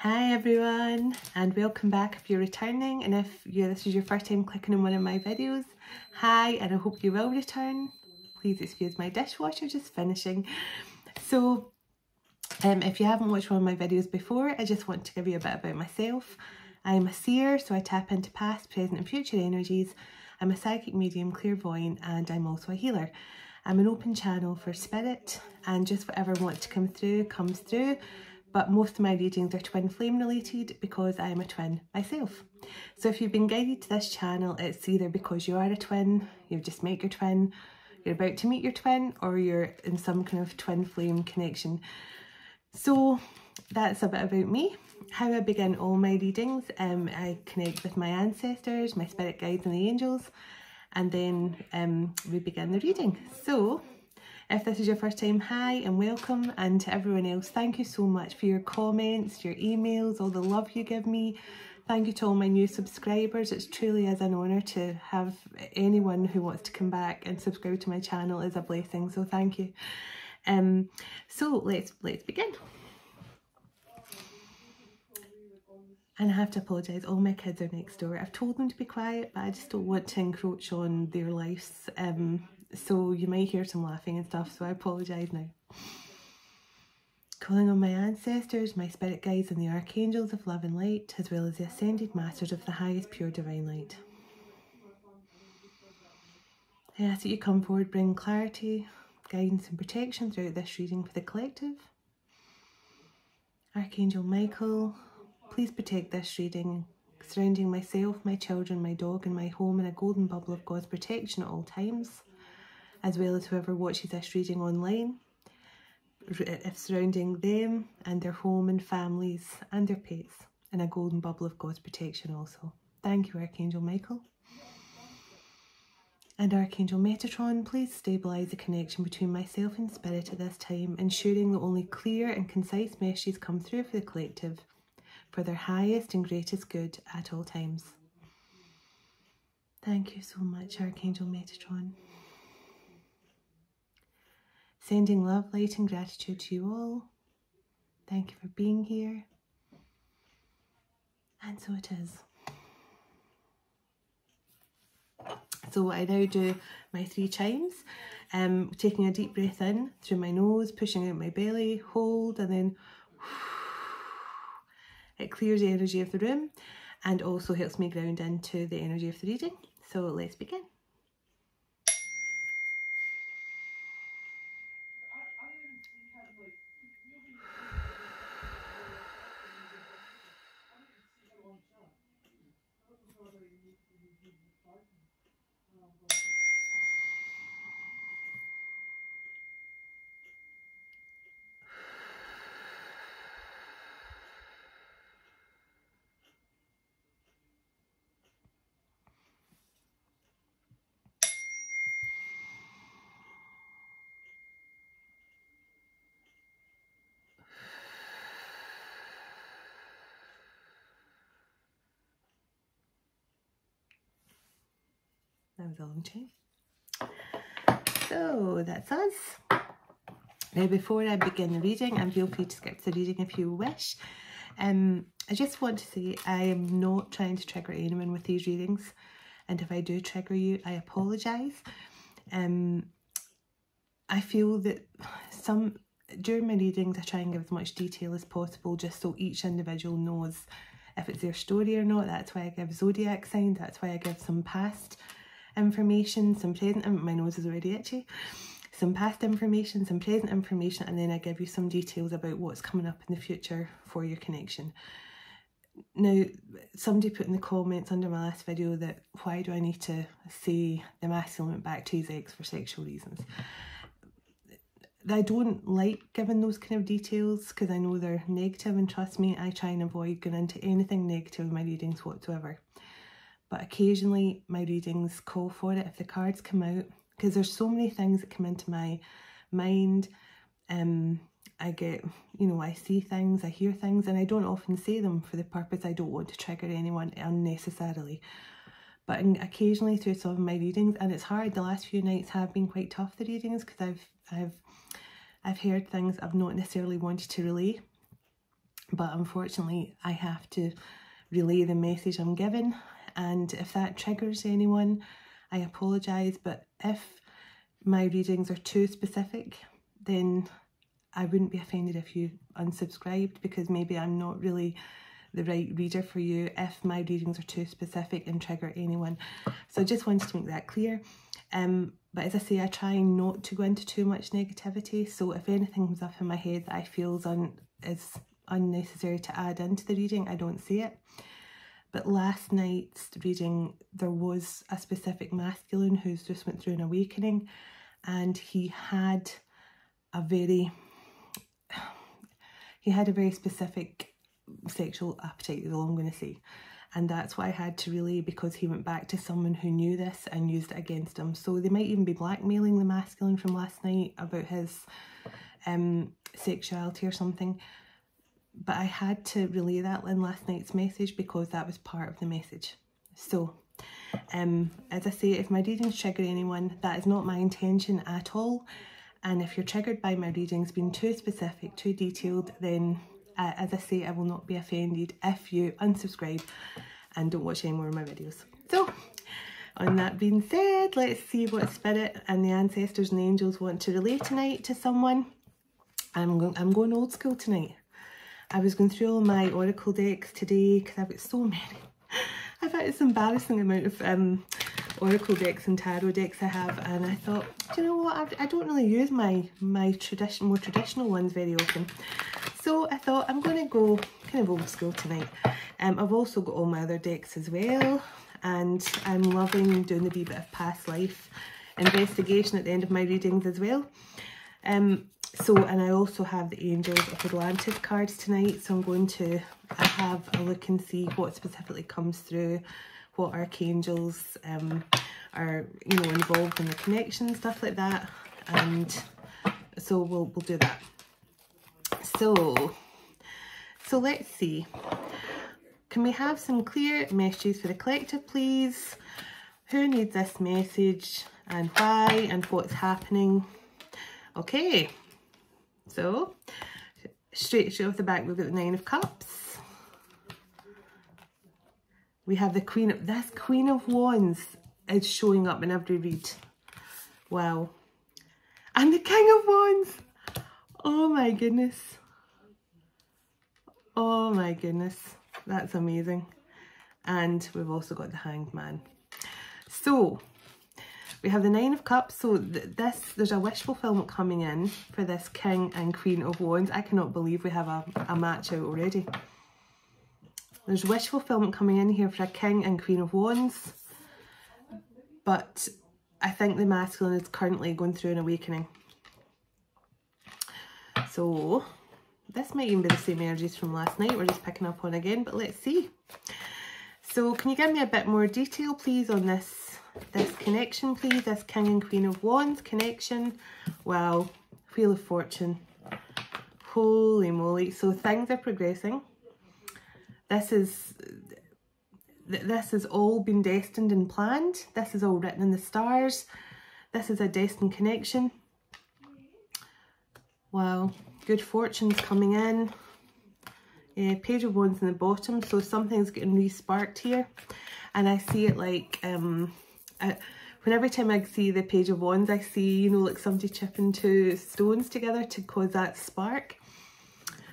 Hi everyone, and welcome back if you're returning, and if this is your first time clicking on one of my videos, hi, and I hope you will return. Please excuse my dishwasher just finishing. So if you haven't watched one of my videos before, I just want to give you a bit about myself. I'm a seer, so I tap into past, present and future energies. I'm a psychic medium, clairvoyant, and I'm also a healer. I'm an open channel for spirit, and just whatever wants to come through comes through. But most of my readings are twin flame related because I am a twin myself. So if you've been guided to this channel, it's either because you are a twin, you've just met your twin, you're about to meet your twin, or you're in some kind of twin flame connection. So that's a bit about me. How I begin all my readings, I connect with my ancestors, my spirit guides and the angels, and then we begin the reading. So if this is your first time, hi and welcome, and to everyone else, thank you so much for your comments, your emails, all the love you give me. Thank you to all my new subscribers. It truly is an honour to have anyone who wants to come back and subscribe to my channel is a blessing, so thank you. So let's begin. And I have to apologise, all my kids are next door. I've told them to be quiet, but I just don't want to encroach on their lives. So you might hear some laughing and stuff, so I apologise now. Calling on my ancestors, my spirit guides and the archangels of love and light, as well as the ascended masters of the highest pure divine light. I ask that you come forward, bring clarity, guidance and protection throughout this reading for the collective. Archangel Michael, please protect this reading, surrounding myself, my children, my dog and my home in a golden bubble of God's protection at all times, as well as whoever watches this reading online, surrounding them and their home and families and their pets in a golden bubble of God's protection also. Thank you, Archangel Michael. And Archangel Metatron, please stabilise the connection between myself and spirit at this time, ensuring that only clear and concise messages come through for the collective for their highest and greatest good at all times. Thank you so much, Archangel Metatron. Sending love, light and gratitude to you all. Thank you for being here. And so it is. So I now do my 3 chimes, taking a deep breath in through my nose, pushing out my belly, hold, and then it clears the energy of the room and also helps me ground into the energy of the reading. So let's begin. That was a long time. So that's us. Now before I begin the reading, and feel free to skip the reading if you wish, I just want to say I am not trying to trigger anyone with these readings, and if I do trigger you, I apologise. I feel that during my readings I try and give as much detail as possible just so each individual knows if it's their story or not. That's why I give zodiac signs, that's why I give some past information, some present, my nose is already itchy, some past information, some present information, and then I give you some details about what's coming up in the future for your connection. Now, somebody put in the comments under my last video that why do I need to say the masculine went back to his ex for sexual reasons. I don't like giving those kind of details because I know they're negative, and trust me, I try and avoid going into anything negative in my readings whatsoever. But occasionally my readings call for it if the cards come out, because there's so many things that come into my mind. I get, I see things, I hear things, and I don't often say them for the purpose I don't want to trigger anyone unnecessarily. But occasionally through some of my readings, and it's hard, the last few nights have been quite tough, the readings, because I've heard things I've not necessarily wanted to relay. but unfortunately I have to relay the message I'm given, and if that triggers anyone, I apologise, but if my readings are too specific, then I wouldn't be offended if you unsubscribed, because maybe I'm not really the right reader for you if my readings are too specific and trigger anyone. So I just wanted to make that clear. But as I say, I try not to go into too much negativity, so if anything comes up in my head that I feel is unnecessary to add into the reading, I don't say it. But last night's reading, there was a specific masculine who's just went through an awakening, and he had a very specific sexual appetite, is all I'm going to say. And that's what I had to relay, because he went back to someone who knew this and used it against him. So they might even be blackmailing the masculine from last night about his sexuality or something. But I had to relay that in last night's message, because that was part of the message. So, as I say, if my readings trigger anyone, that is not my intention at all. And if you're triggered by my readings being too specific, too detailed, then as I say, I will not be offended if you unsubscribe and don't watch any more of my videos. So, on that being said, let's see what Spirit and the ancestors and the angels want to relay tonight to someone. I'm going old school tonight. I was going through all my oracle decks today because I've got so many. I've had this embarrassing amount of oracle decks and tarot decks I have, and I thought, do you know what, I don't really use my more traditional ones very often. So I thought I'm going to go kind of old school tonight. I've also got all my other decks as well, and I'm loving doing the wee bit of past life investigation at the end of my readings as well. And I also have the Angels of Atlantis cards tonight, so I'm going to have a look and see what specifically comes through, what archangels are, you know, involved in the connection, stuff like that. And so we'll do that. So let's see. Can we have some clear messages for the collective, please? Who needs this message and why and what's happening? Okay, so straight off the back, we've got the Nine of Cups. We have the Queen of Wands is showing up in every read. Wow. And the King of Wands. Oh my goodness. Oh my goodness. That's amazing. And we've also got the Hanged Man. So we have the Nine of Cups. So there's a wish fulfillment coming in for this King and Queen of Wands. I cannot believe we have a match out already. There's wish fulfillment coming in here for a King and Queen of Wands. But I think the masculine is currently going through an awakening. So this might even be the same energies from last night we're just picking up on again, but let's see. So can you give me a bit more detail, please, on this connection, please? This King and Queen of Wands connection. Wow, Wheel of Fortune. Holy moly. So things are progressing. This has all been destined and planned. This is all written in the stars. This is a destined connection. Wow, good fortune's coming in. Yeah, Page of Wands in the bottom, so something's getting re-sparked here. And I see it like, every time I see the Page of Wands, I see, you know, like somebody chipping two stones together to cause that spark.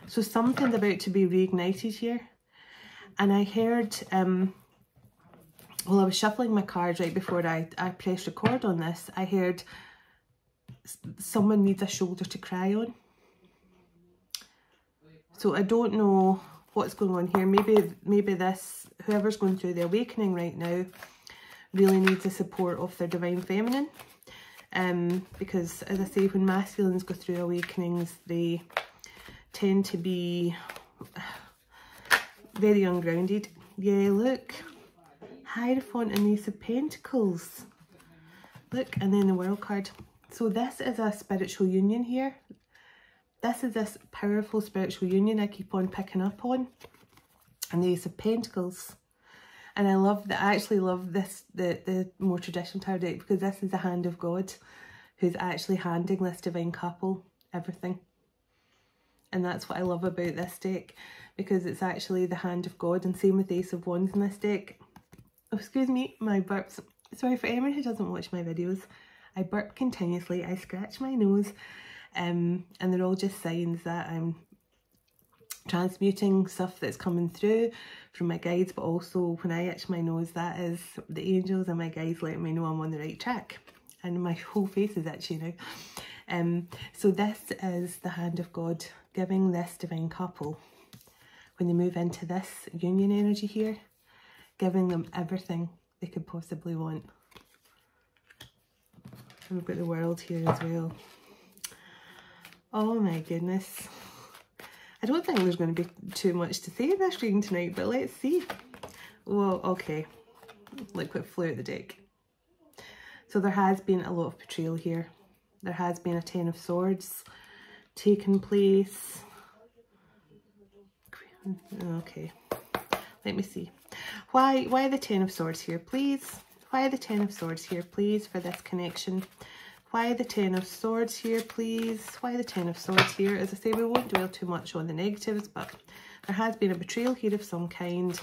So something's about to be reignited here. And I heard, while I was shuffling my cards right before I pressed record on this, I heard someone needs a shoulder to cry on. So I don't know what's going on here. Maybe this, whoever's going through the awakening right now, really needs the support of their divine feminine. Because as I say, when masculines go through awakenings, they tend to be very ungrounded. Yeah, look, Hierophant and Ace of Pentacles. Look, and then the World card. So this is a spiritual union here. This is this powerful spiritual union I keep on picking up on. And the Ace of Pentacles. And I love that. I actually love this, the more traditional tarot deck, because this is the hand of God who's actually handing this divine couple everything. And that's what I love about this deck, because it's actually the hand of God, and same with the Ace of Wands in this deck. Oh, excuse me, my burps. Sorry, for anyone who doesn't watch my videos, I burp continuously, I scratch my nose, and they're all just signs that I'm transmuting stuff that's coming through from my guides, but also when I itch my nose, that is the angels and my guides letting me know I'm on the right track. And my whole face is itchy now. So this is the hand of God giving this divine couple, when they move into this union energy here, giving them everything they could possibly want. And we've got the world here as well. Oh my goodness. I don't think there's going to be too much to say in this reading tonight, but let's see. Well, okay. Look what flew out the deck. So there has been a lot of betrayal here. There has been a Ten of Swords taking place. Okay. Let me see. Why the Ten of Swords here, please? Why the Ten of Swords here, please, for this connection? Why the Ten of Swords here, please? Why the Ten of Swords here? As I say, we won't dwell too much on the negatives, but there has been a betrayal here of some kind.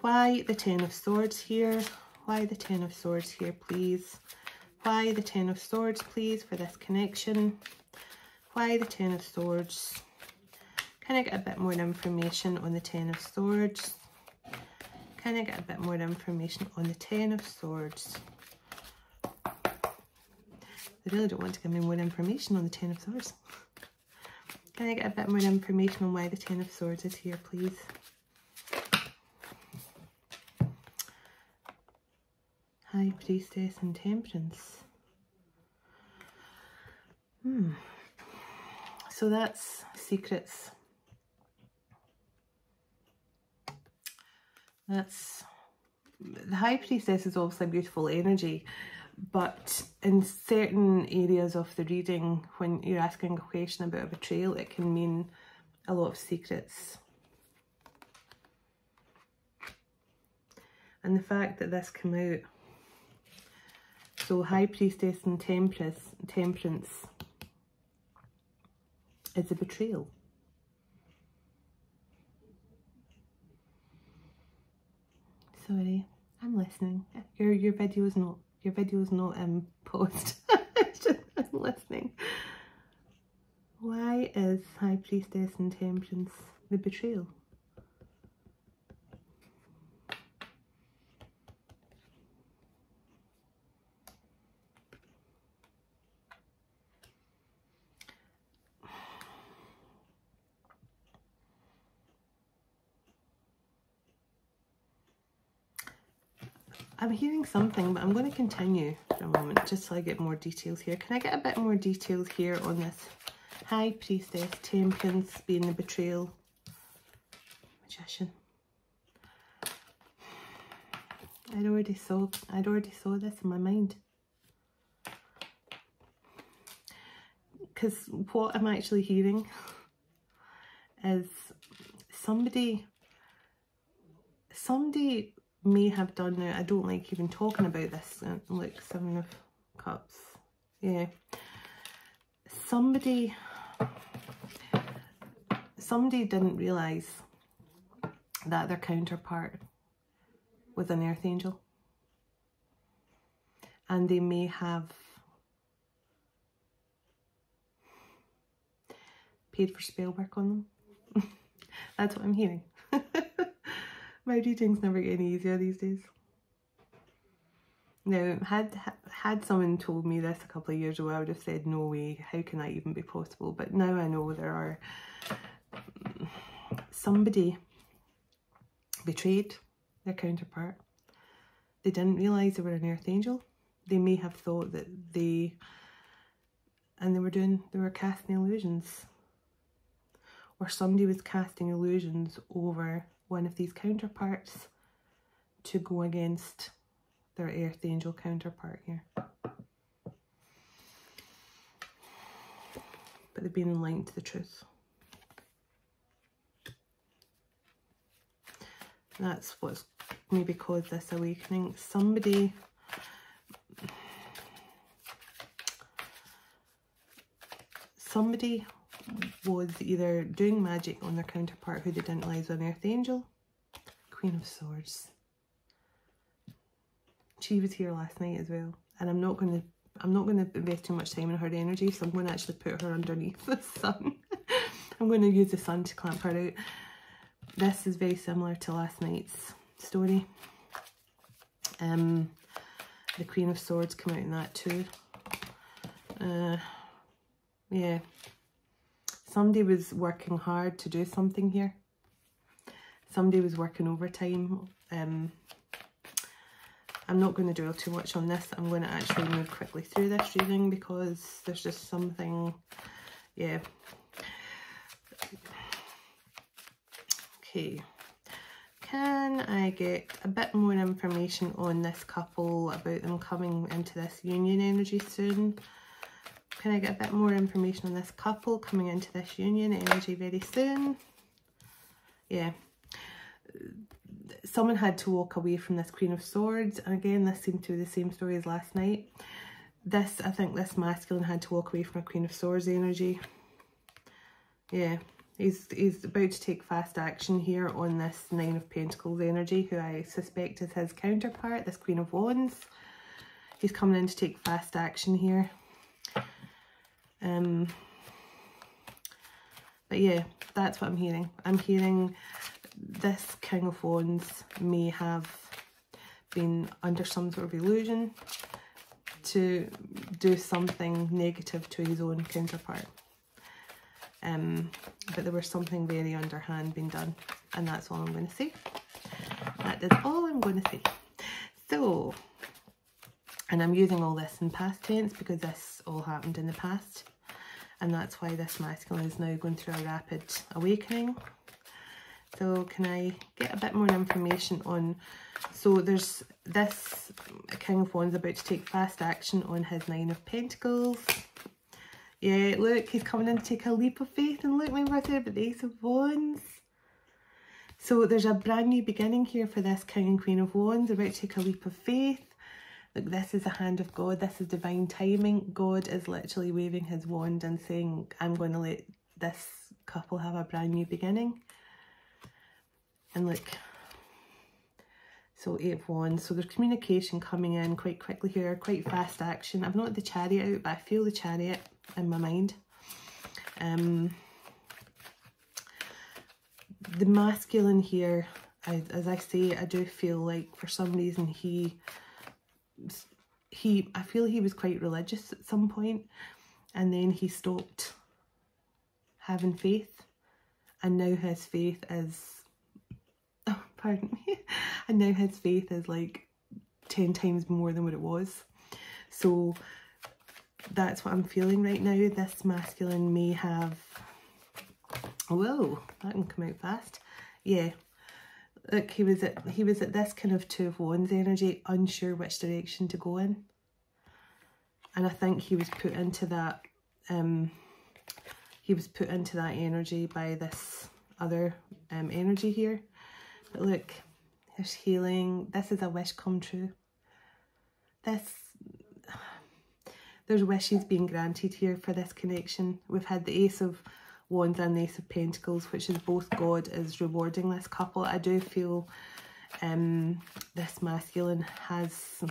Why the Ten of Swords here? Why the Ten of Swords here, please? Why the Ten of Swords, please, for this connection? Why the Ten of Swords? Can I get a bit more information on the Ten of Swords? Can I get a bit more information on the Ten of Swords? They really don't want to give me more information on the Ten of Swords. Can I get a bit more information on why the Ten of Swords is here, please? High Priestess and Temperance. So that's secrets. That's, the High Priestess is obviously a beautiful energy, but in certain areas of the reading, when you're asking a question about a betrayal, it can mean a lot of secrets. And the fact that this came out, so High Priestess and Temperance is a betrayal. Sorry, I'm listening. Your video's not paused. It's just, I'm listening. Why is High Priestess and Temperance the betrayal? I'm hearing something, but I'm going to continue for a moment just so I get more details here. Can I get a bit more details here on this High Priestess, Temperance being the betrayal? Magician. I'd already saw this in my mind. Because what I'm actually hearing is somebody may have done, now I don't like even talking about this, look, 7 of Cups, yeah, somebody didn't realise that their counterpart was an earth angel, and they may have paid for spell work on them. That's what I'm hearing. My readings never get any easier these days. Now, had someone told me this a couple of years ago, I would have said, no way, how can that even be possible? But now I know there are, somebody betrayed their counterpart. They didn't realise they were an earth angel. They may have thought that they were casting illusions. Or somebody was casting illusions over one of these counterparts to go against their earth angel counterpart here. But they've been enlightened to the truth. That's what's maybe caused this awakening. Somebody somebody was either doing magic on their counterpart who they didn't realise was an Earth Angel. Queen of Swords. She was here last night as well, and I'm not going to invest too much time in her energy, so I'm going to actually put her underneath the sun. I'm going to use the sun to clamp her out. This is very similar to last night's story. The Queen of Swords come out in that too. Yeah. Somebody was working hard to do something here. Somebody was working overtime. I'm not going to dwell too much on this. I'm going to actually move quickly through this reading because there's just something, yeah. Okay. Can I get a bit more information on this couple, about them coming into this union energy soon? Can I get a bit more information on this couple coming into this union energy very soon? Yeah. Someone had to walk away from this Queen of Swords, and again, this seemed to be the same story as last night. I think this masculine had to walk away from a Queen of Swords energy. Yeah. He's about to take fast action here on this Nine of Pentacles energy, who I suspect is his counterpart, this Queen of Wands. He's coming in to take fast action here. But yeah, that's what I'm hearing. I'm hearing this King of Wands may have been under some sort of illusion to do something negative to his own counterpart. But there was something very underhand being done, and that's all I'm going to say. That is all I'm going to say. So, and I'm using all this in past tense because this all happened in the past, and that's why this masculine is now going through a rapid awakening. So can I get a bit more information on, so there's this King of Wands about to take fast action on his Nine of Pentacles. Yeah, look, he's coming in to take a leap of faith, and look, my brother, but the Ace of Wands. So there's a brand new beginning here for this King and Queen of Wands, about to take a leap of faith. Look, this is the hand of God, this is divine timing. God is literally waving his wand and saying, I'm going to let this couple have a brand new beginning. And look, so 8 of Wands, so there's communication coming in quite quickly here, quite fast action. I've not got the Chariot out, but I feel the Chariot in my mind. The masculine here, as I say, I do feel like for some reason I feel he was quite religious at some point, and then he stopped having faith, and now his faith is, oh, pardon me, and now his faith is like 10 times more than what it was. So that's what I'm feeling right now. This masculine may have, whoa, that can come out fast. Yeah, look, he was at this kind of Two of Wands energy, unsure which direction to go in. And I think he was put into that energy by this other energy here. But look, there's healing. This is a wish come true. There's wishes being granted here for this connection. We've had the Ace of Wands and the Ace of Pentacles, which is both God is rewarding this couple. I do feel this masculine has,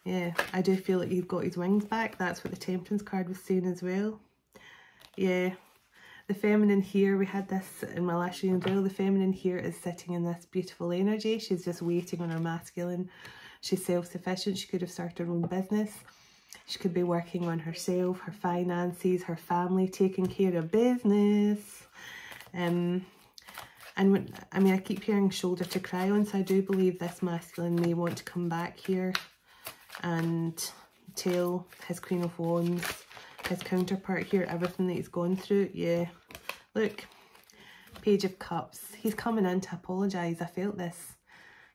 yeah, I do feel like he's got his wings back. That's what the Temperance card was saying as well. Yeah, the feminine here, we had this in my last reading as well. The feminine here is sitting in this beautiful energy. She's just waiting on her masculine. She's self-sufficient. She could have started her own business. She could be working on herself, her finances, her family, taking care of business. And when, I mean, I keep hearing shoulder to cry on, so I do believe this masculine may want to come back here and tell his Queen of Wands, his counterpart here, everything that he's gone through. Yeah, look, Page of Cups. He's coming in to apologise. I felt this.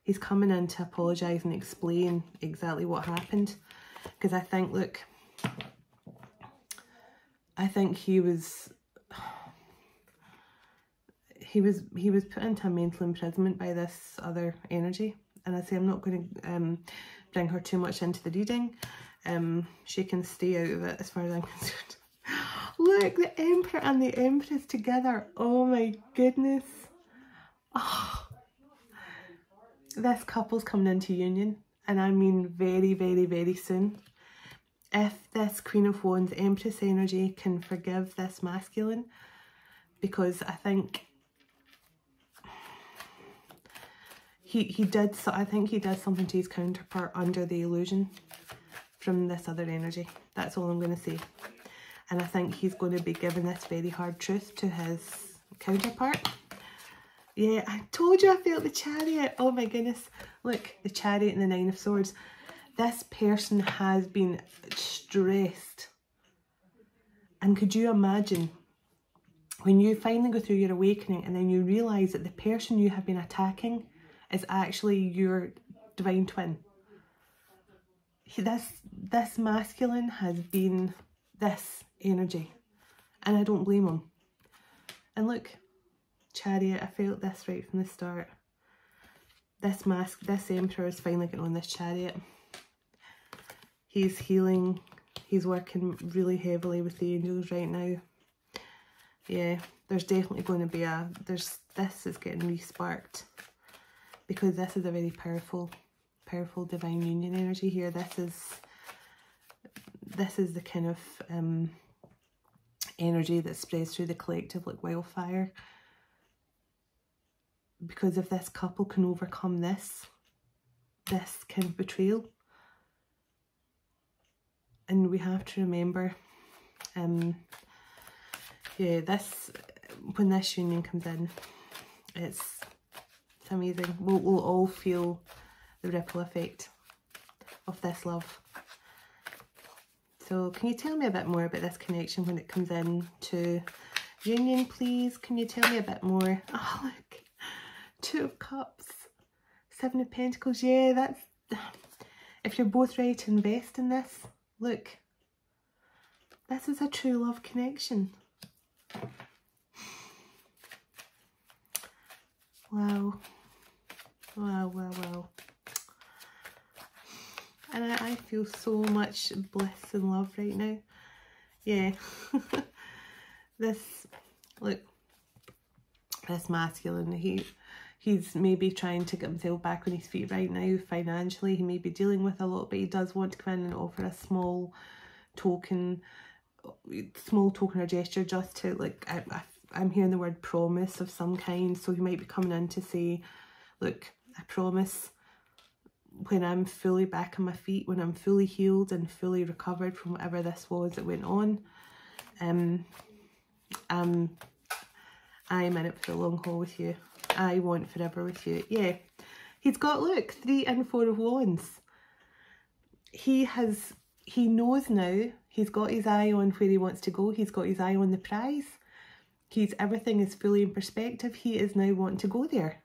He's coming in to apologise and explain exactly what happened. Because I think, look, I think he was put into a mental imprisonment by this other energy. And I say I'm not going to bring her too much into the reading. She can stay out of it as far as I'm concerned. look, the Emperor and the Empress together. Oh my goodness. Oh, this couple's coming into union, and I mean very, very, very soon. If this Queen of Wands Empress energy can forgive this masculine, because I think I think he did something to his counterpart under the illusion from this other energy. That's all I'm going to say. And I think he's going to be giving this very hard truth to his counterpart. Yeah, I told you I felt the Chariot. Oh my goodness. Look, the Chariot and the Nine of Swords. This person has been stressed. And could you imagine when you finally go through your awakening and then you realise that the person you have been attacking is actually your divine twin? This masculine has been this energy, and I don't blame him. And look, Chariot, I felt this right from the start. This Emperor is finally getting on this Chariot. He's healing, he's working really heavily with the angels right now. Yeah, there's definitely going to be this is getting re-sparked, because this is a very powerful divine union energy here. This is the kind of energy that spreads through the collective like wildfire. Because if this couple can overcome this kind of betrayal, and we have to remember, yeah, when this union comes in, it's amazing. We'll all feel the ripple effect of this love. So can you tell me a bit more about this connection when it comes in to union, please? Can you tell me a bit more? Oh, look. Two of Cups. Seven of Pentacles. Yeah, that's... If you're both ready to invest in this, look. This is a true love connection. Wow. Wow, wow, wow. And I feel so much bliss and love right now. Yeah. Look, this masculine, he's maybe trying to get himself back on his feet right now financially. He may be dealing with a lot, but he does want to come in and offer a small token or gesture, just to, like, I'm hearing the word promise of some kind. So he might be coming in to say, look, I promise, when I'm fully back on my feet, when I'm fully healed and fully recovered from whatever this was that went on, I'm in it for the long haul with you. I want forever with you. Yeah, he's got, look, 3 and 4 of Wands. He knows now. He's got his eye on where he wants to go. He's got his eye on the prize. Everything is fully in perspective. He is now wanting to go there.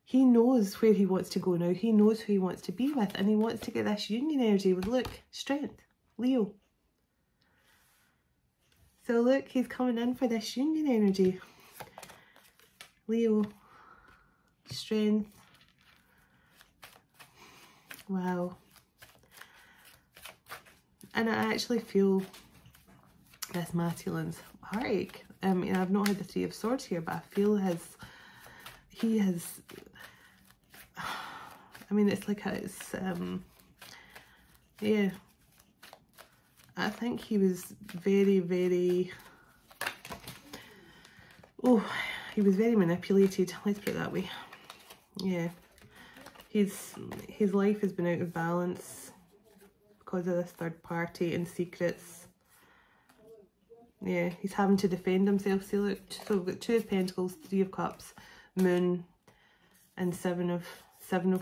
He knows where he wants to go now. He knows who he wants to be with, and he wants to get this union energy with, look, strength, Leo. So look, he's coming in for this union energy. Leo, strength. Wow. And I actually feel this masculine's heartache. I mean, I've not had the 3 of Swords here, but I feel he has, I mean, it's like, yeah, I think he was very, very, he was very manipulated, let's put it that way. Yeah, his life has been out of balance because of this third party and secrets. Yeah, he's having to defend himself. See, look, so we've got 2 of Pentacles, 3 of Cups, Moon, and 7 of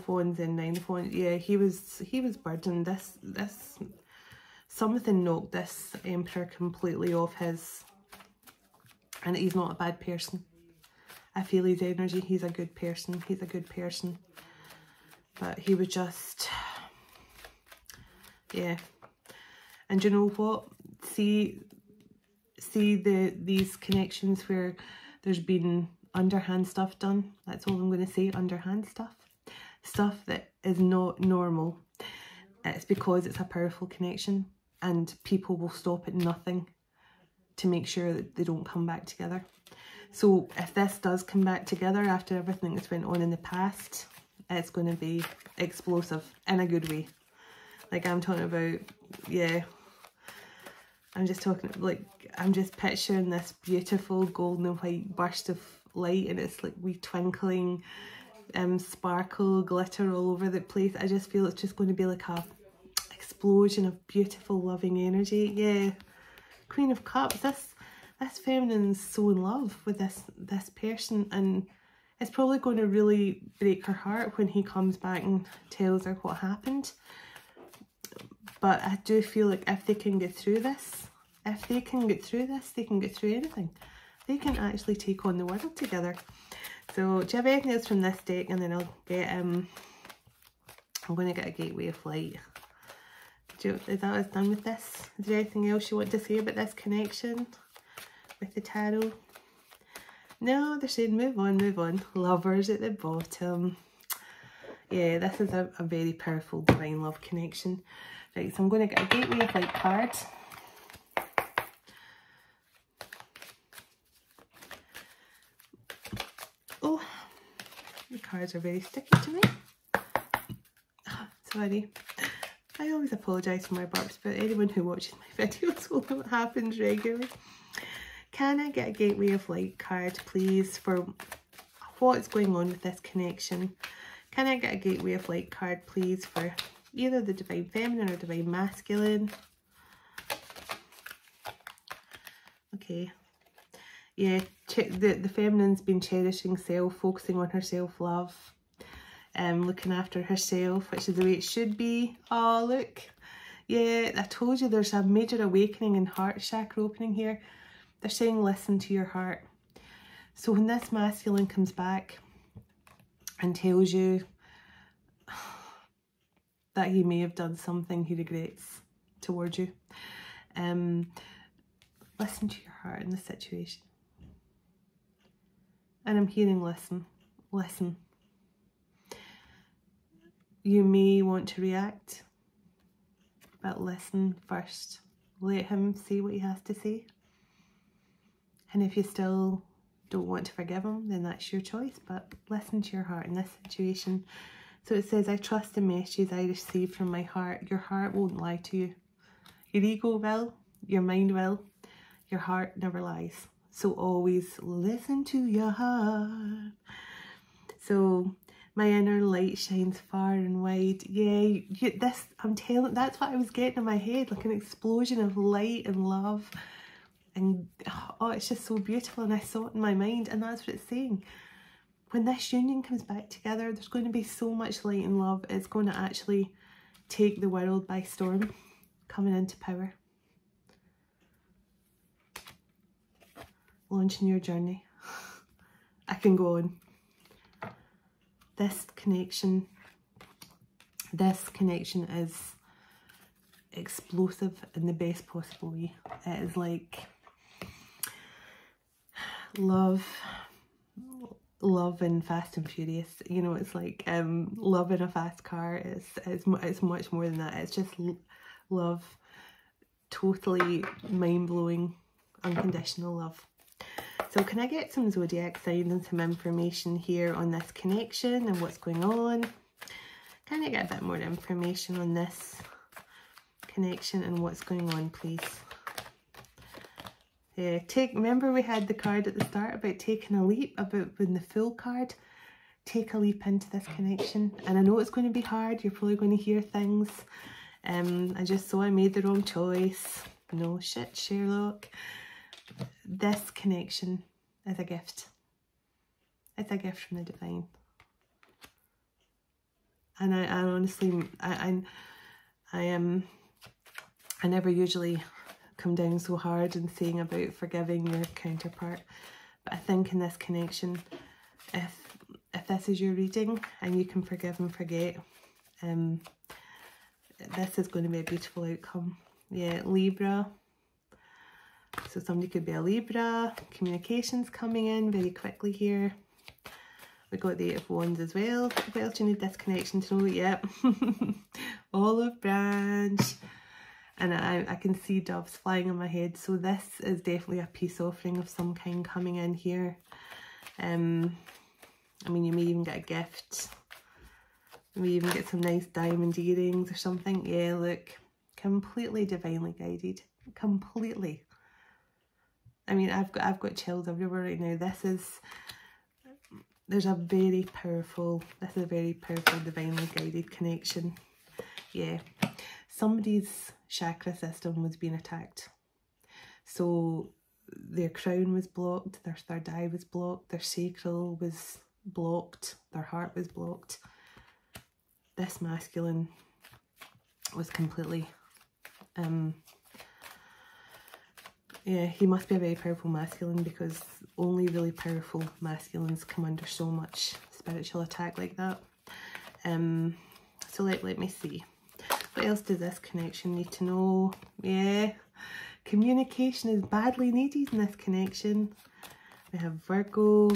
Wands and 9 of Wands. Yeah, he was burdened. This something knocked this Emperor completely off his, and he's not a bad person. I feel his energy. He's a good person. He's a good person. But he was just, yeah. And you know what? See these connections where there's been underhand stuff done. That's all I'm going to say. Underhand stuff. Stuff that is not normal. It's because it's a powerful connection, and people will stop at nothing to make sure that they don't come back together. So if this does come back together after everything that's went on in the past, it's going to be explosive in a good way. Like I'm talking about, yeah, I'm just talking, like, I'm just picturing this beautiful golden and white burst of light, and it's like wee twinkling sparkle, glitter all over the place. I just feel it's just going to be like a explosion of beautiful, loving energy. Yeah, Queen of Cups. This feminine's so in love with this person, and it's probably going to really break her heart when he comes back and tells her what happened. But I do feel like if they can get through this, they can get through anything. They can actually take on the world together. So do you have anything else from this deck? And then I'll get, I'm going to get a gateway of light. Is that us done with this? Is there anything else you want to say about this connection with the tarot? No, they're saying move on, move on. Lovers at the bottom. Yeah, this is a very powerful divine love connection. Right, so I'm going to get a gateway of light card. Oh, the cards are very sticky to me. Oh, sorry. I always apologise for my burps, but anyone who watches my videos will know what happens regularly. Can I get a gateway of light card, please, for what's going on with this connection? Can I get a gateway of light card, please, for either the divine feminine or divine masculine? Okay. Yeah, the feminine's been cherishing self, focusing on her self-love, looking after herself, which is the way it should be. Oh, look. Yeah, I told you there's a major awakening and heart chakra opening here. They're saying listen to your heart. So when this masculine comes back and tells you that he may have done something he regrets towards you, listen to your heart in the situation. And I'm hearing listen, listen. You may want to react, but listen first. Let him say what he has to say. And if you still don't want to forgive him, then that's your choice, but listen to your heart in this situation. So it says, I trust the messages I receive from my heart. Your heart won't lie to you. Your ego will, your mind will, your heart never lies. So always listen to your heart. So my inner light shines far and wide. Yeah, I'm telling, that's what I was getting in my head, like an explosion of light and love. And oh, it's just so beautiful, and I saw it in my mind, and that's what it's saying. When this union comes back together, there's going to be so much light and love. It's going to actually take the world by storm, coming into power. Launching your journey. I can go on. This connection is explosive in the best possible way. It is like love and Fast and Furious. You know, it's like love in a fast car. It's much more than that. It's just love, totally mind-blowing, unconditional love. So can I get some zodiac signs and some information here on this connection and what's going on? Can I get a bit more information on this connection and what's going on, please? Yeah, remember we had the card at the start about taking a leap, about when the Fool card, take a leap into this connection. And I know it's going to be hard, you're probably going to hear things. I just saw I made the wrong choice. No shit, Sherlock. This connection is a gift. It's a gift from the divine. And I honestly, I never usually come down so hard in saying about forgiving your counterpart, but I think in this connection, if this is your reading and you can forgive and forget, this is going to be a beautiful outcome. Yeah, Libra. So somebody could be a Libra. Communications coming in very quickly here. We got the Eight of Wands as well. What else do you need this connection to know? Yep. Olive branch. and I can see doves flying in my head. So this is definitely a peace offering of some kind coming in here. I mean, you may even get a gift. You may even get some nice diamond earrings or something. Yeah, look, completely divinely guided. Completely. I mean, I've got chills everywhere right now. There's a very powerful, this is a very powerful divinely guided connection. Yeah, somebody's chakra system was being attacked. So their crown was blocked, their third eye was blocked, their sacral was blocked, their heart was blocked. This masculine was completely, yeah, he must be a very powerful masculine, because only really powerful masculines come under so much spiritual attack like that. So let me see. What else does this connection need to know? Yeah, communication is badly needed in this connection. We have Virgo.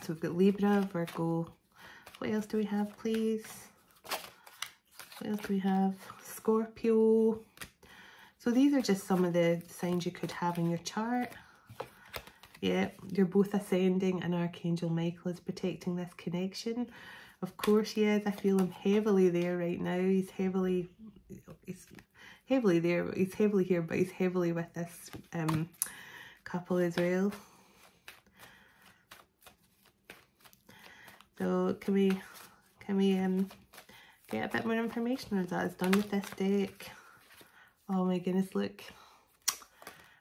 So we've got Libra, Virgo. What else do we have, please? What else do we have? Scorpio. So these are just some of the signs you could have in your chart. Yeah, you're both ascending, and Archangel Michael is protecting this connection. Of course he is. I feel him heavily there right now. He's heavily there. He's heavily here, but he's heavily with this couple as well. So can we get a bit more information, or is that done with this deck? Oh my goodness, look.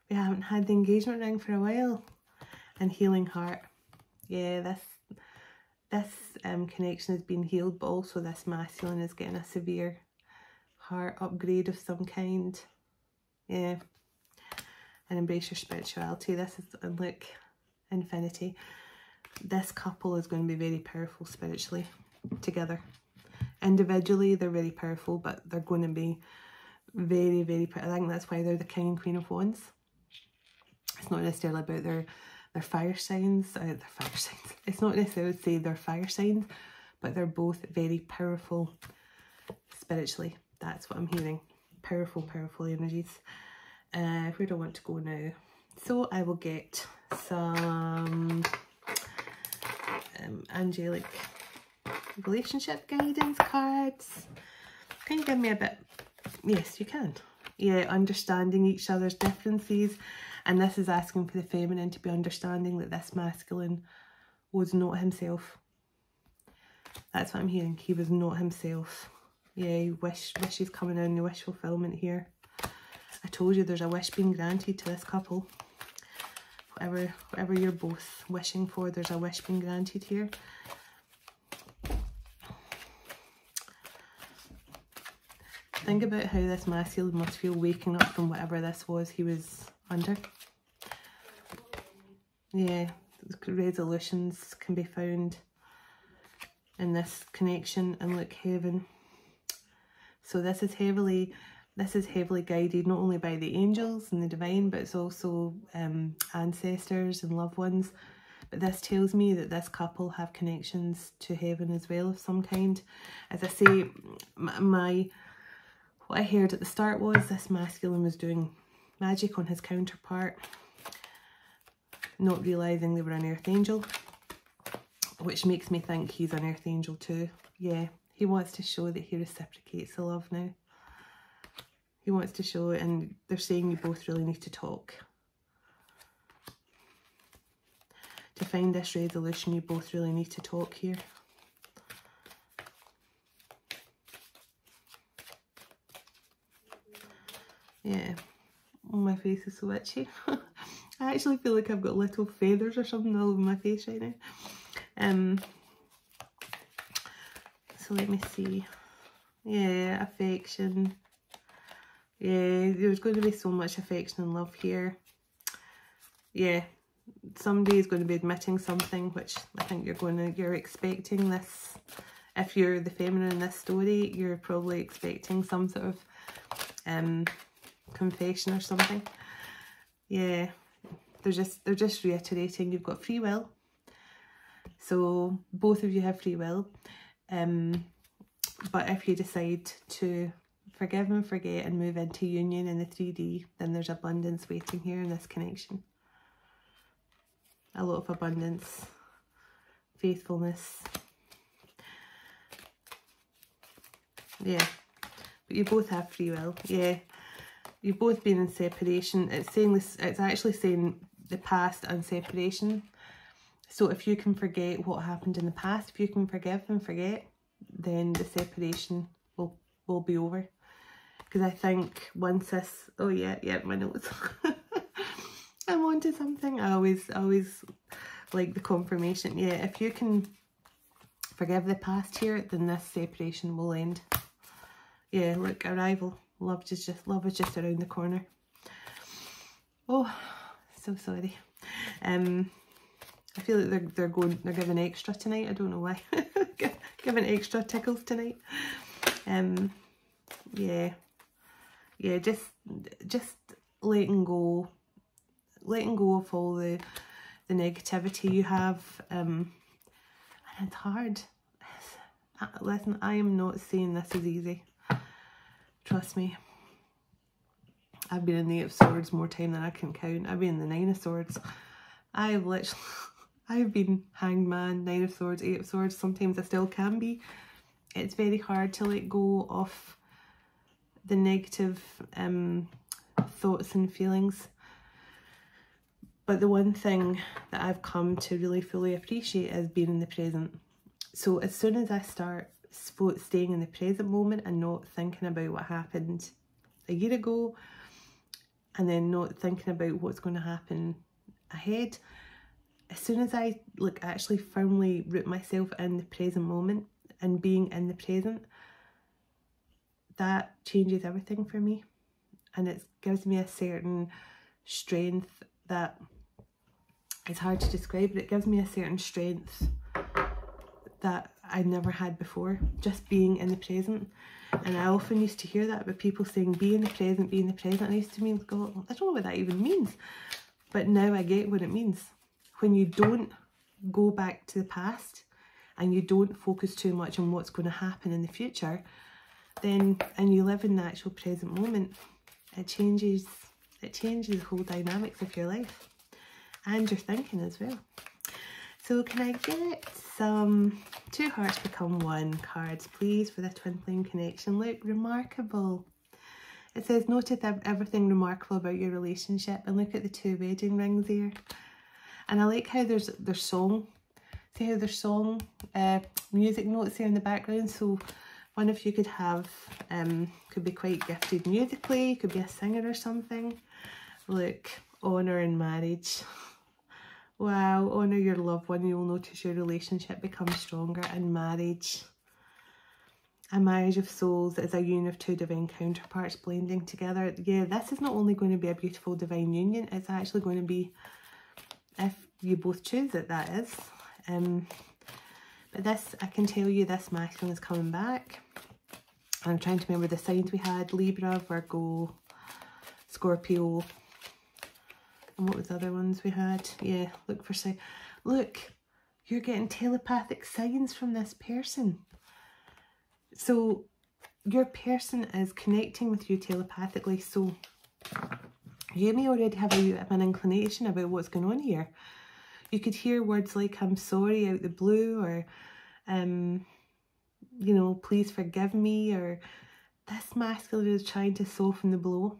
We haven't had the engagement ring for a while. And healing heart. Yeah, this connection has been healed, but also this masculine is getting a severe heart upgrade of some kind. Yeah. And embrace your spirituality. This is, and look, infinity. This couple is going to be very powerful spiritually together. Individually, they're very powerful, but they're going to be very, very, I think that's why they're the King and Queen of Wands. It's not necessarily about their fire signs, It's not necessarily to say they're fire signs, but they're both very powerful spiritually. That's what I'm hearing. Powerful, powerful energies. Where do I want to go now? So I will get some angelic relationship guidance cards. Can you give me a bit? Yes, you can. Yeah, understanding each other's differences. And this is asking for the feminine to be understanding that this masculine was not himself. That's what I'm hearing. He was not himself. Yeah, wishes coming in, the wish fulfillment here. I told you there's a wish being granted to this couple. Whatever you're both wishing for, there's a wish being granted here. Think about how this masculine must feel waking up from whatever this was he was under. Yeah, resolutions can be found in this connection, and look, heaven. So this is heavily guided not only by the angels and the divine, but it's also ancestors and loved ones. But this tells me that this couple have connections to heaven as well of some kind. As I say, what I heard at the start was this masculine was doing magic on his counterpart, not realising they were an earth angel, which makes me think he's an earth angel too. Yeah, he wants to show that he reciprocates the love now. He wants to show it, and they're saying you both really need to talk. To find this resolution, you both really need to talk here. Yeah. Oh, my face is so itchy. I actually feel like I've got little feathers or something all over my face right now. So let me see. Yeah, affection. Yeah, there's going to be so much affection and love here. Yeah, somebody is going to be admitting something, which I think you're expecting this. If you're the feminine in this story, you're probably expecting some sort of confession or something. Yeah, they're just reiterating you've got free will. So both of you have free will. But if you decide to forgive and forget and move into union in the 3D, then there's abundance waiting here in this connection. A lot of abundance, faithfulness. Yeah, but you both have free will. Yeah, you've both been in separation. It's saying this, it's actually saying the past and separation. So if you can forget what happened in the past, if you can forgive and forget, then the separation will be over. Because I think once this, oh yeah, my notes. I'm onto something. I always like the confirmation. Yeah, if you can forgive the past here, then this separation will end. Yeah, look, arrival. Love is just around the corner. Oh, so sorry. I feel like they're giving extra tonight. I don't know why. Giving extra tickles tonight. Yeah, just letting go of all the negativity you have. And it's hard. Listen, I am not saying this is easy. Trust me. I've been in the 8 of Swords more time than I can count. I've been in the 9 of Swords. I've been Hanged Man, 9 of Swords, 8 of Swords. Sometimes I still can be. It's very hard to let go of the negative thoughts and feelings. But the one thing that I've come to really fully appreciate is being in the present. So as soon as I start staying in the present moment and not thinking about what happened a year ago, and then not thinking about what's going to happen ahead, as soon as I actually firmly root myself in the present moment and being in the present, that changes everything for me. And it gives me a certain strength that it's hard to describe, but it gives me a certain strength that I never had before, just being in the present. And I often used to hear that with people saying, be in the present, be in the present. And I used to mean, God, I don't know what that even means. But now I get what it means. When you don't go back to the past and you don't focus too much on what's going to happen in the future, then, and you live in the actual present moment, it changes the whole dynamics of your life and your thinking as well. So can I get some 2 hearts become 1 cards, please, for the twin flame connection? Look, remarkable. It says, noted everything remarkable about your relationship, and look at the 2 wedding rings there. And I like how there's song. See how there's song music notes there in the background. So one of you could have, could be quite gifted musically, could be a singer or something. Look, honour in marriage. Wow, honour your loved one. You'll notice your relationship becomes stronger in marriage. A marriage of souls is a union of 2 divine counterparts blending together. Yeah, this is not only going to be a beautiful divine union, it's actually going to be, if you both choose it, that is. But this, I can tell you, this masculine is coming back. I'm trying to remember the signs we had: Libra, Virgo, Scorpio, and what was the other ones we had? Yeah, look for signs. Look, you're getting telepathic signs from this person. So your person is connecting with you telepathically. So you may already have a bit of an inclination about what's going on here. You could hear words like "I'm sorry" out the blue, or you know, "please forgive me," or this masculine is trying to soften the blow.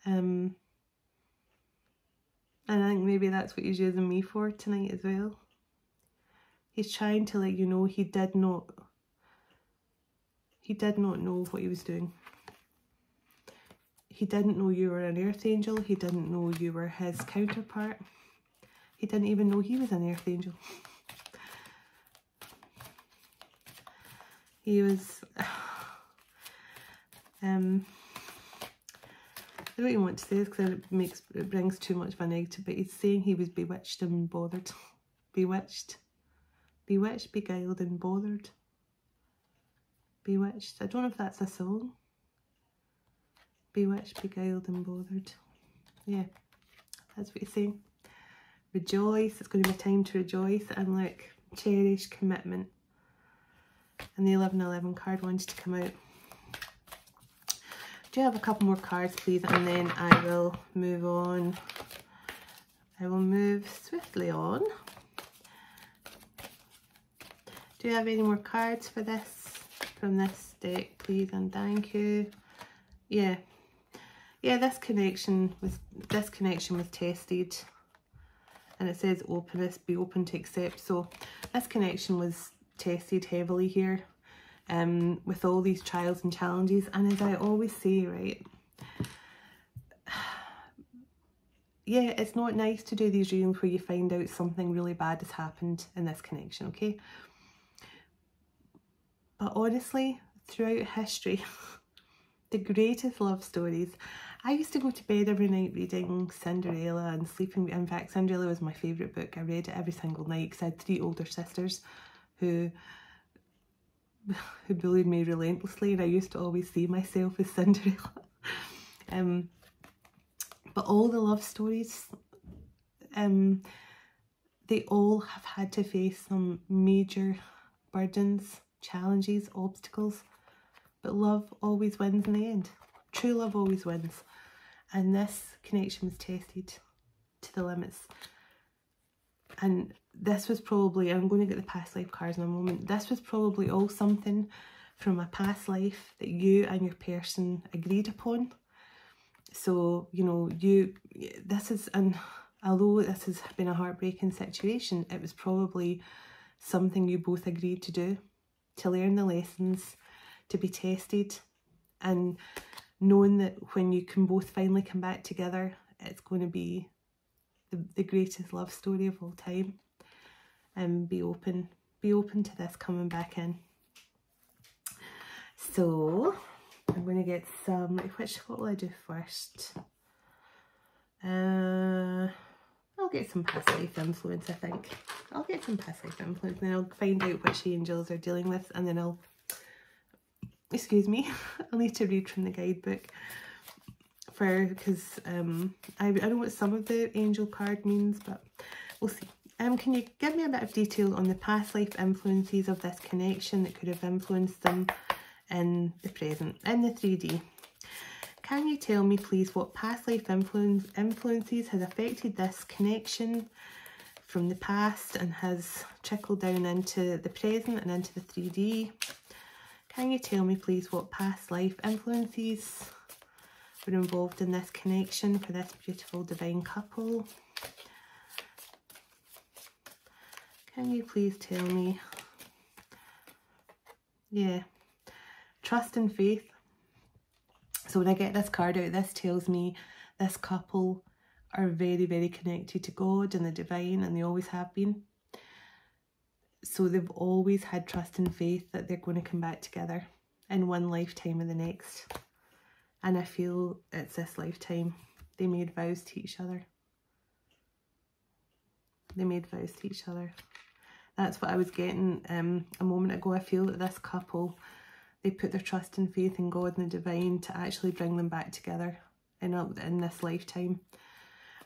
And I think maybe that's what he's using me for tonight as well. He's trying to let you know he did not know what he was doing. He didn't know you were an earth angel. He didn't know you were his counterpart. He didn't even know he was an earth angel. He was... I don't even want to say this because it brings too much of a negative, but he's saying he was bewitched and bothered. Bewitched, beguiled and bothered. Bewitched. I don't know if that's a song. Bewitched, beguiled and bothered. Yeah, that's what he's saying. Rejoice. It's going to be time to rejoice. And look, cherish, commitment. And the 1111 card wants to come out. Do you have a couple more cards, please? And then I will move on. I will move swiftly on. Do you have any more cards for this, from this deck, please? And thank you. Yeah. Yeah, this connection was tested. And it says openness, be open to accept. So this connection was tested heavily here, with all these trials and challenges. And as I always say, right, yeah, it's not nice to do these readings where you find out something really bad has happened in this connection, okay? But honestly, throughout history, the greatest love stories. I used to go to bed every night reading Cinderella and sleeping. In fact, Cinderella was my favourite book. I read it every single night because I had 3 older sisters who bullied me relentlessly, and I used to always see myself as Cinderella. But all the love stories, they all have had to face some major burdens, challenges, obstacles, but love always wins in the end. True love always wins. And this connection was tested to the limits. And this was probably, I'm going to get the past life cards in a moment, this was probably all something from a past life that you and your person agreed upon. So, you know, this is, and although this has been a heartbreaking situation, it was probably something you both agreed to do, to learn the lessons, to be tested, and knowing that when you can both finally come back together, it's going to be the greatest love story of all time. And be open to this coming back in. So I'm going to get some, what will I do first? I'll get some past life influence, I think. I'll get some past life influence, and then I'll find out which angels are dealing with, and then I'll, excuse me, I'll need to read from the guidebook because I know what some of the angel card means, but we'll see. Can you give me a bit of detail on the past life influences of this connection that could have influenced them in the present, in the 3D? Can you tell me, please, what past life influences has affected this connection from the past and has trickled down into the present and into the 3D? Can you tell me, please, what past life influences were involved in this connection for this beautiful divine couple? Can you please tell me? Yeah. Trust and faith. So when I get this card out, this tells me this couple are very, very connected to God and the divine, and they always have been. So they've always had trust and faith that they're going to come back together in one lifetime or the next. And I feel it's this lifetime. They made vows to each other. They made vows to each other. That's what I was getting a moment ago. I feel that this couple, they put their trust and faith in God and the divine to actually bring them back together in this lifetime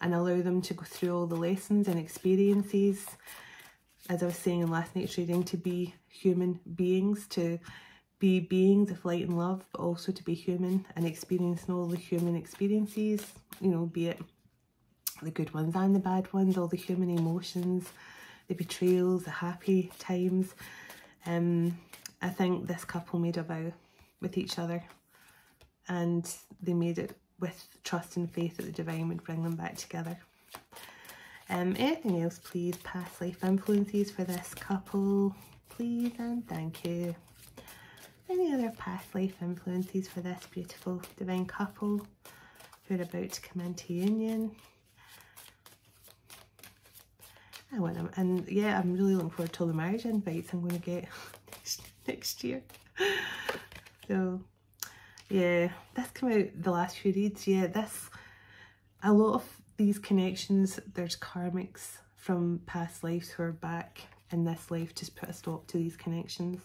and allow them to go through all the lessons and experiences, as I was saying in last night's reading, to be human beings, to be beings of light and love, but also to be human and experiencing all the human experiences, you know, be it the good ones and the bad ones, all the human emotions, the betrayals, the happy times. I think this couple made a vow with each other, and they made it with trust and faith that the divine would bring them back together. Anything else, please? Past life influences for this couple, please, and thank you. Any other past life influences for this beautiful divine couple who are about to come into union? I want them, and yeah, I'm really looking forward to all the marriage invites I'm going to get next year. So yeah, this came out the last few reads. Yeah, a lot of these connections, there's karmics from past lives who are back in this life to put a stop to these connections.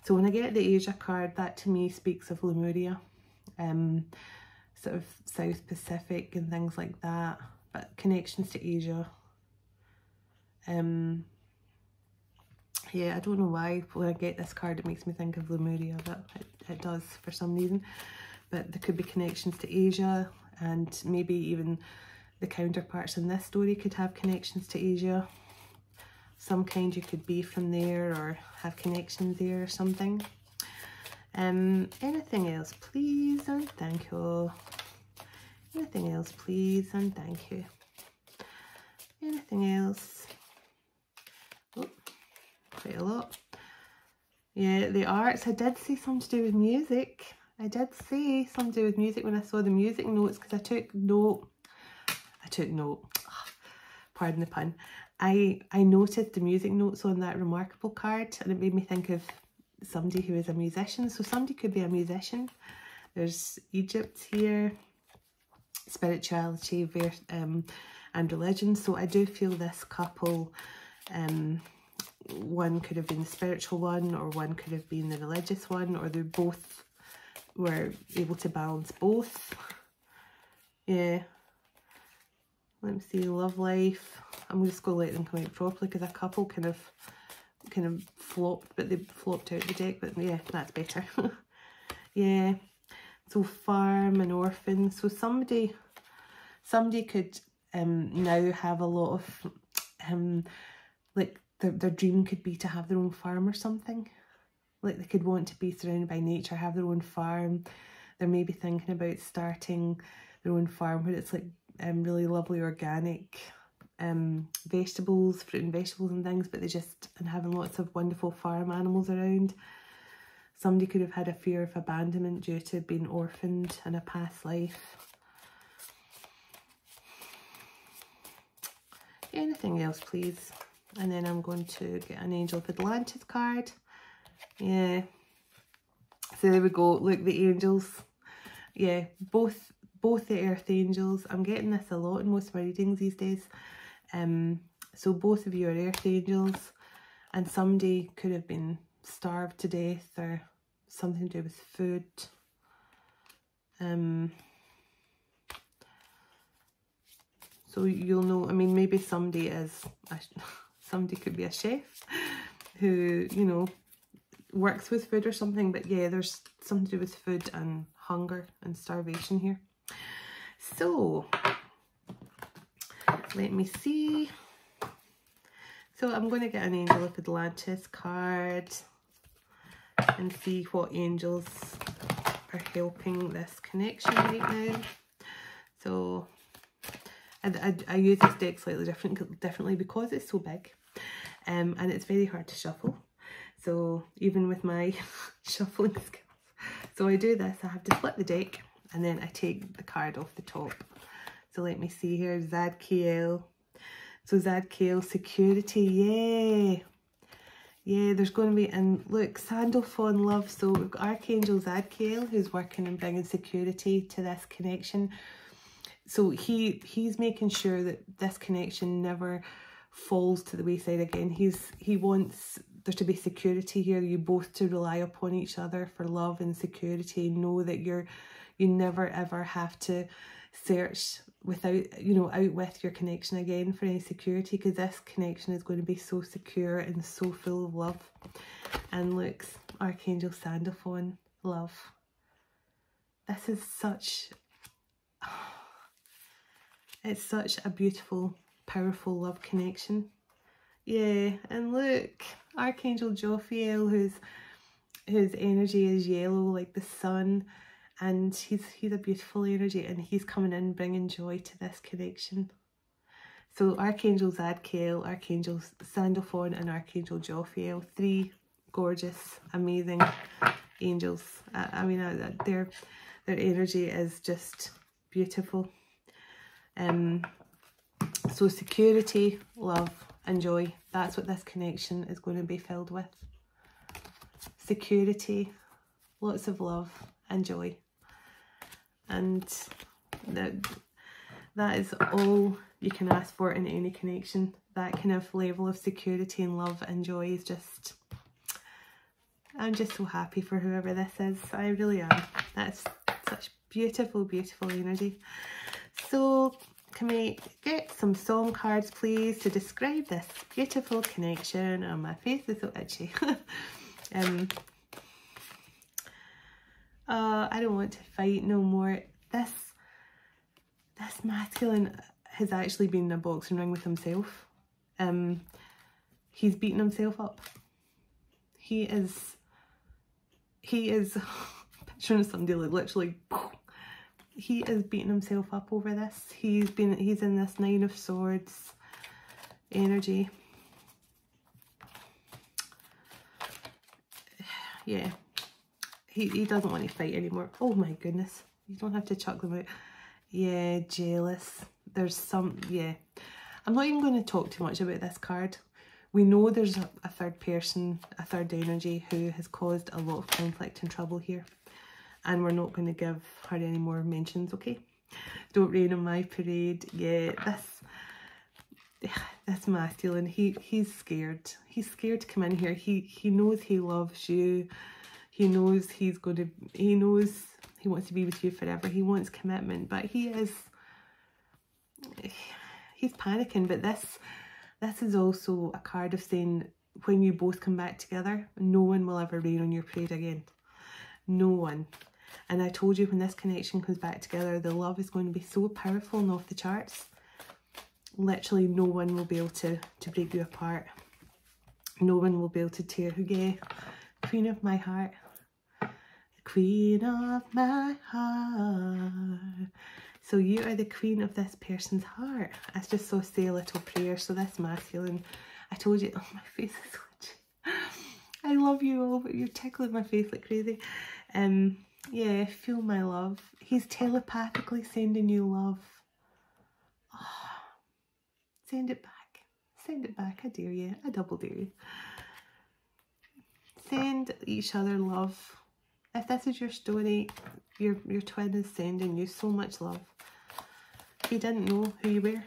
So when I get the Asia card, that to me speaks of Lemuria, sort of South Pacific and things like that, but connections to Asia. Yeah, I don't know why when I get this card it makes me think of Lemuria, but it does for some reason. but there could be connections to Asia, and maybe even the counterparts in this story could have connections to Asia. Some kind you could be from there or have connections there or something. Anything else, please, and thank you. Anything else, please, and thank you. Anything else? Oh, quite a lot. Yeah, the arts. I did say something to do with music. I did say something to do with music when I saw the music notes, because I took note. Pardon the pun. I noted the music notes on that Remarkable card, and it made me think of somebody who is a musician. So somebody could be a musician. There's Egypt here, spirituality, and religion. So I do feel this couple, one could have been the spiritual one, or one could have been the religious one, or they both were able to balance both. Yeah. Let me see, love life. I'm just going to let them come out properly, because a couple kind of flopped, but they flopped out the deck, but yeah, that's better. Yeah. So farm and orphan. So somebody could now have a lot of like their dream could be to have their own farm or something. Like they could want to be surrounded by nature, have their own farm. They're maybe thinking about starting their own farm where it's like really lovely organic vegetables, fruit and vegetables and things, but and having lots of wonderful farm animals around. Somebody could have had a fear of abandonment due to being orphaned in a past life. Anything else, please? And then I'm going to get an Angel of Atlantis card. Yeah. So there we go. Look, the angels. Yeah, both the earth angels. I'm getting this a lot in most of my readings these days. So both of you are earth angels, and somebody could have been starved to death or something to do with food. So you'll know, I mean, maybe somebody could be a chef who, you know, works with food or something, but yeah, there's something to do with food and hunger and starvation here. So let me see. So I'm going to get an Angel of Atlantis card and see what angels are helping this connection right now. So I use this deck slightly differently because it's so big, and it's very hard to shuffle. So even with my shuffling skills, so I do this. I have to flip the deck, and then I take the card off the top. So let me see here, Zadkiel. So Zadkiel, security, yeah. Yeah, there's going to be, and look, Sandalphon love. So we've got Archangel Zadkiel, who's working and bringing security to this connection. So he's making sure that this connection never falls to the wayside again. He wants there to be security here, you both to rely upon each other for love and security. Know that you never ever have to search without, you know, out with your connection again for any security, because this connection is going to be so secure and so full of love. And look, Archangel Sandalphon, love. This is such, it's such a beautiful, powerful love connection. Yeah, and look, Archangel Jophiel, whose energy is yellow like the sun, and he's a beautiful energy, and he's coming in bringing joy to this connection. So Archangel Zadkiel, Archangel Sandalphon, and Archangel Jophiel, three gorgeous, amazing angels. I mean, their energy is just beautiful. So security, love, and joy. That's what this connection is going to be filled with. Security, lots of love and joy. And that is all you can ask for in any connection. That kind of level of security and love and joy is just, I'm just so happy for whoever this is. I really am. That's such beautiful, beautiful energy. So can we get some song cards, please, to describe this beautiful connection? Oh, my face is so itchy. I don't want to fight no more. This masculine has actually been in a boxing ring with himself. He's beaten himself up. He is picturing somebody like literally, he is beating himself up over this. He's in this Nine of Swords energy. Yeah, he doesn't want to fight anymore. Oh my goodness, you don't have to chuck them out. Yeah, jealous. There's some, yeah. I'm not even going to talk too much about this card. We know there's a third person, a third energy who has caused a lot of conflict and trouble here. And we're not going to give her any more mentions, okay? Don't rain on my parade. Yeah, this masculine, he's scared. He's scared to come in here. He knows he loves you. He knows he knows he wants to be with you forever. He wants commitment, but he's panicking. But this is also a card of saying when you both come back together, no one will ever rain on your parade again. No one. And I told you when this connection comes back together, the love is going to be so powerful and off the charts. Literally no one will be able to break you apart. No one will be able to tear you. Yeah, Queen of my heart. Queen of my heart. So you are the queen of this person's heart. I just saw say a little prayer. So this masculine, I told you, oh, my face is so itchy. I love you all, but you're tickling my face like crazy. Yeah, feel my love. He's telepathically sending you love. Oh, send it back. Send it back. I dare you. I double dare you. Send each other love. If this is your story, your twin is sending you so much love. He didn't know who you were.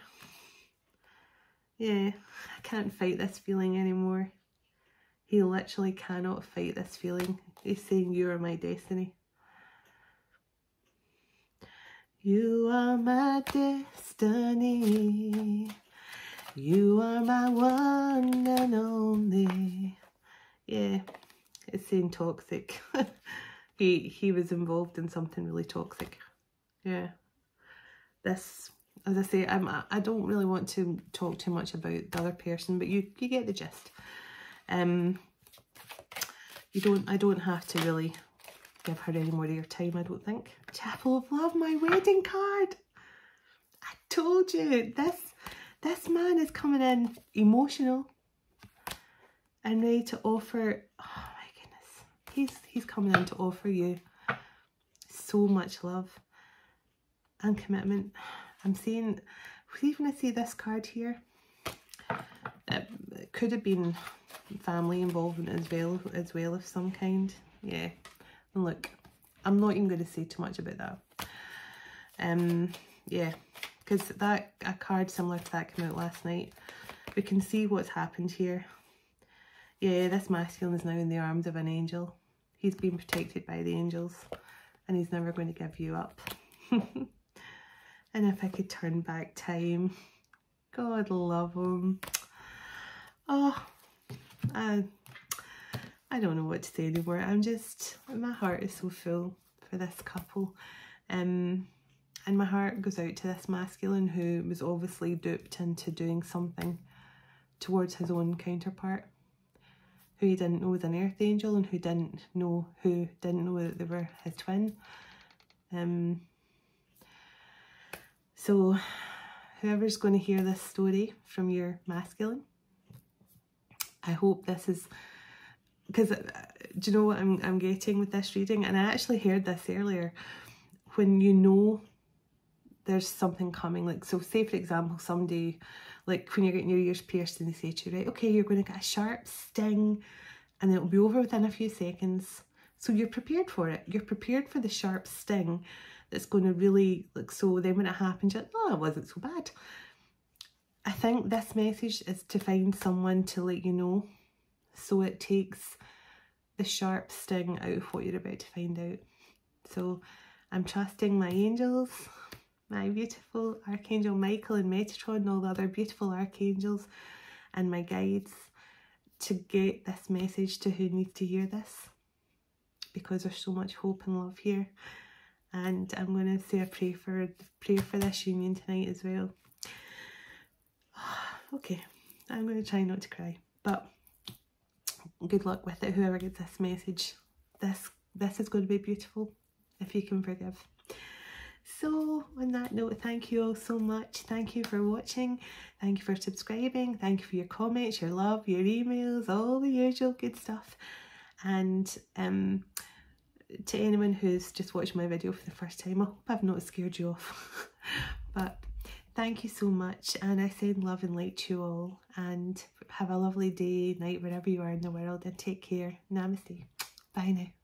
Yeah, I can't fight this feeling anymore. He literally cannot fight this feeling. He's saying you are my destiny. You are my destiny. You are my one and only. Yeah, it's saying toxic. He was involved in something really toxic. Yeah. This, as I say, I don't really want to talk too much about the other person, but you get the gist. I don't have to really give her any more of your time, I don't think. Chapel of Love, my wedding card. I told you, this man is coming in emotional and ready to offer, oh my goodness, he's coming in to offer you so much love and commitment. I'm seeing, see when I see this card here, it could have been family involvement as well of some kind. Yeah, and look, I'm not even going to say too much about that. Yeah, because a card similar to that came out last night. We can see what's happened here. Yeah, this masculine is now in the arms of an angel. He's been protected by the angels and he's never going to give you up. And if I could turn back time, God love him. Oh, I don't know what to say anymore. My heart is so full for this couple. And my heart goes out to this masculine who was obviously duped into doing something towards his own counterpart, who he didn't know was an earth angel and who didn't know that they were his twin. So whoever's going to hear this story from your masculine, I hope this is, because do you know what I'm getting with this reading? And I actually heard this earlier. When you know there's something coming, like, so say for example, somebody, like when you're getting your ears pierced and they say to you, right, okay, you're going to get a sharp sting and it'll be over within a few seconds. So you're prepared for it. You're prepared for the sharp sting that's going to really, like, so then when it happens, you're like, oh, it wasn't so bad. I think this message is to find someone to let you know, so it takes the sharp sting out of what you're about to find out. So I'm trusting my angels, my beautiful Archangel Michael and Metatron and all the other beautiful archangels and my guides to get this message to who needs to hear this. because there's so much hope and love here. And I'm going to say a prayer for this union tonight as well. Okay, I'm going to try not to cry, but good luck with it, whoever gets this message. This is going to be beautiful if you can forgive. So on that note, thank you all so much. Thank you for watching. Thank you for subscribing. Thank you for your comments, your love, your emails, all the usual good stuff. And to anyone who's just watched my video for the first time, I hope I've not scared you off. But thank you so much, and I send love and light to you all, and have a lovely day, night, wherever you are in the world, and take care. Namaste. Bye now.